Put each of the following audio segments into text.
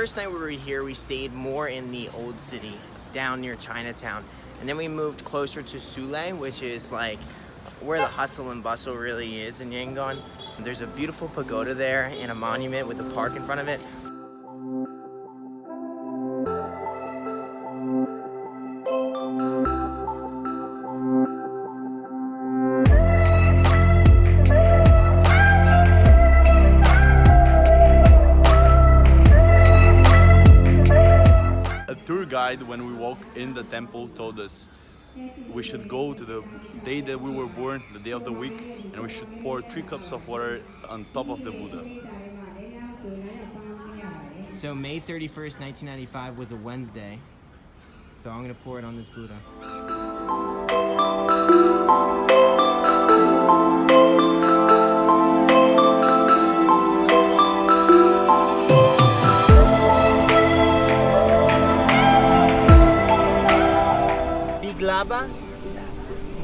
first night we were here, we stayed more in the old city, down near Chinatown. And then we moved closer to Sule, which is like where the hustle and bustle really is in Yangon. There's a beautiful pagoda there and a monument with a park in front of it. A tour guide, when we walk in the temple, told us we should go to the day that we were born, the day of the week, and we should pour 3 cups of water on top of the Buddha. So May 31st, 1995 was a Wednesday. So I'm gonna pour it on this Buddha.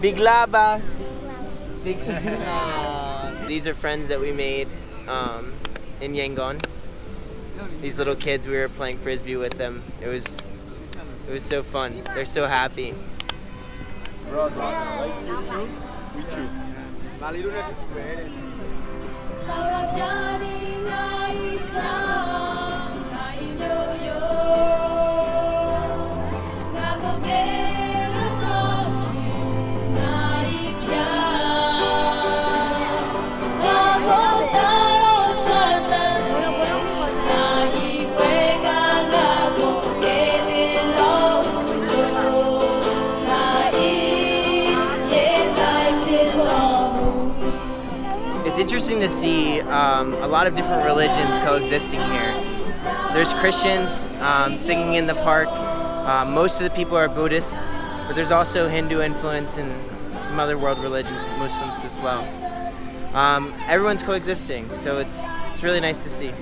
Big laba. Big These are friends that we made in Yangon. These little kids, we were playing frisbee with them. It was so fun. They're so happy. It's interesting to see a lot of different religions coexisting here. There's Christians singing in the park. Most of the people are Buddhists, but there's also Hindu influence and some other world religions, Muslims as well. Everyone's coexisting, so it's really nice to see.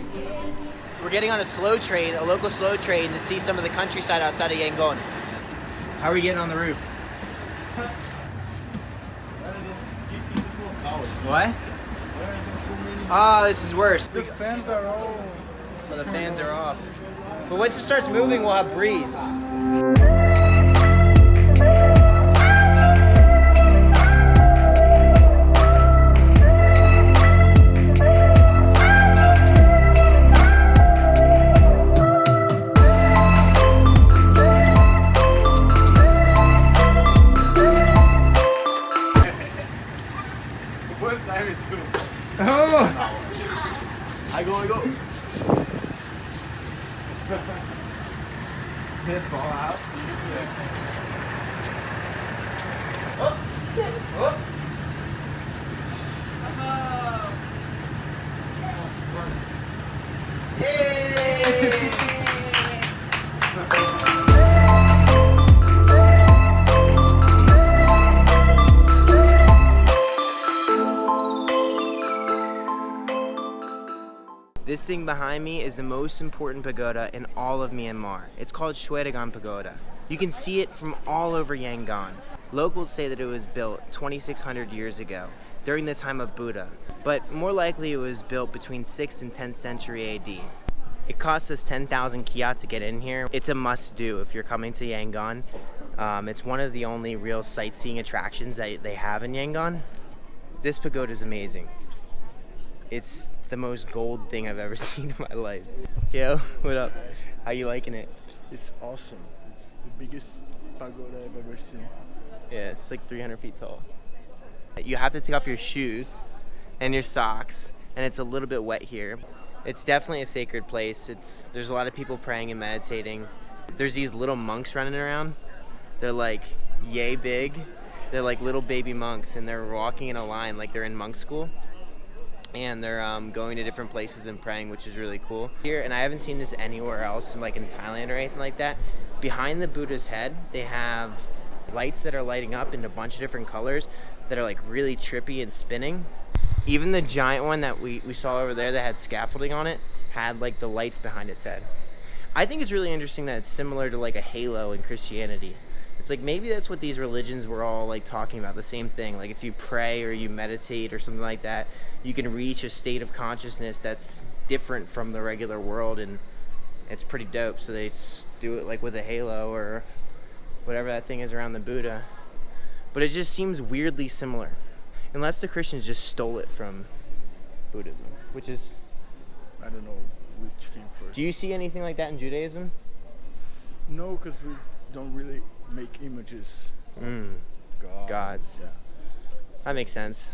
We're getting on a slow train, a local slow train, to see some of the countryside outside of Yangon. How are we getting on the roof? What? Oh, this is worse. The fans are all... Well, the fans are off. But once it starts moving, we'll have breeze. I go. Did it fall out? Oh. Oh. This thing behind me is the most important pagoda in all of Myanmar. It's called Squirrel Pagoda. You can see it from all over Yangon. Locals say that it was built 2,600 years ago, during the time of Buddha, but more likely it was built between 6th and 10th century AD. It cost us 10,000 kyat to get in here. It's a must-do if you're coming to Yangon. It's one of the only real sightseeing attractions that they have in Yangon. This pagoda is amazing. It's the most gold thing I've ever seen in my life. Yo, what up? How you liking it? It's awesome. It's the biggest pagoda I've ever seen. Yeah, it's like 300 feet tall. You have to take off your shoes and your socks, and it's a little bit wet here. It's definitely a sacred place. There's a lot of people praying and meditating. There's these little monks running around. They're like yay big. They're like little baby monks, and they're walking in a line like they're in monk school. And they're going to different places and praying, which is really cool. Here, and I haven't seen this anywhere else, like in Thailand or anything like that, behind the Buddha's head, they have lights that are lighting up in a bunch of different colors that are like really trippy and spinning. Even the giant one that we saw over there that had scaffolding on it had like the lights behind its head. I think it's really interesting that it's similar to like a halo in Christianity. It's like maybe that's what these religions were all like talking about, the same thing. Like if you pray or you meditate or something like that, you can reach a state of consciousness that's different from the regular world, and It's pretty dope. So they do it like with a halo or whatever that thing is around the Buddha. But it just seems weirdly similar. Unless the Christians just stole it from Buddhism, which is... I don't know which came first. Do you see anything like that in Judaism? No, because we don't really make images of God. Gods. Yeah. That makes sense.